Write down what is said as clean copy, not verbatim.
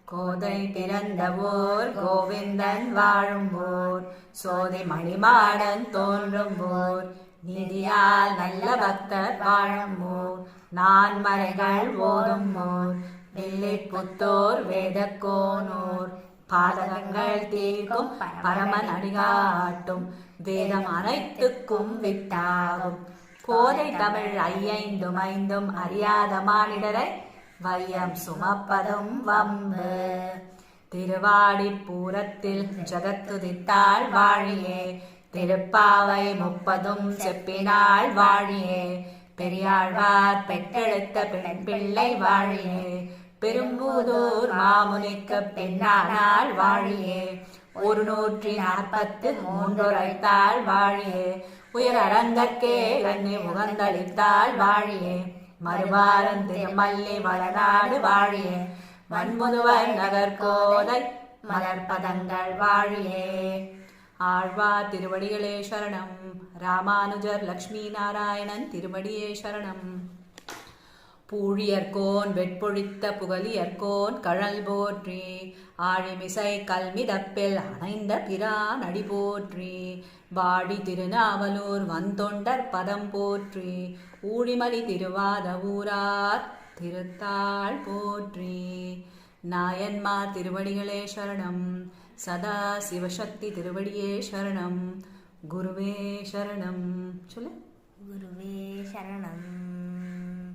கோதை பிறந்த ஊர் கோவிந்தன் வாழும் ஊர், சோதி மணிமாடன் தோன்றும் ஊர், நிதியால் நல்ல பக்தர் வாழும் ஊர், நான்மறைகள் ஓதும் ஊர், வில்லிபுத்தூர் வேதக்கோனூர், பாதகங்கள் தீர்க்கும் பரமன் அடிகாட்டும், வேதம் அனைத்துக்கும் வித்தாகும், கோதை தமிழ் ஐயைந்தும் ஐந்தும் அறியாத மானிடரை வையம் சுமப்பதும் வம்பு. திருவாடிப்பூரத்தில் ஜகத்துதித்தாள் வாழியே, திருப்பாவை 30 செப்பினாள் வாழியே, பெரியாழ்வார் பெற்றெடுத்த பிள்ளை வாழியே, பெரும்புதூர் மாமுனிக்கு பெண்ணானாள் வாழியே, 143 உரைத்தாள் வாழியே, உயர் அரங்கற்கே கண்ணி முகந்தளித்தாள் வாழியே, மறுவாரம் திருமல்லி வளநாடு வாழியே, மண்முதுவர் நகர்கோதை மலர்பதங்கள் வாழியே. ஆழ்வார் திருவடிகளே சரணம். ராமானுஜர் லக்ஷ்மி நாராயணன் திருவடியே சரணம். பூழியர்கோன் வெட்பொழித்த புகழியர்கோன் கழல் போற்றி, ஆழிமிசை கல்மிதப்பில் அணைந்த பிரான் அடி போற்றி, வாடி திருநாவலூர் வந்தொண்டர் பதம் போற்றி, ஊழிமலி திருவாத ஊரார் திருத்தாள் போற்றி. நாயன்மார் திருவடிகளே சரணம். சதா சிவசக்தி திருவடியே சரணம். குருவே சரணம். சொல்லு. குருவே சரணம்.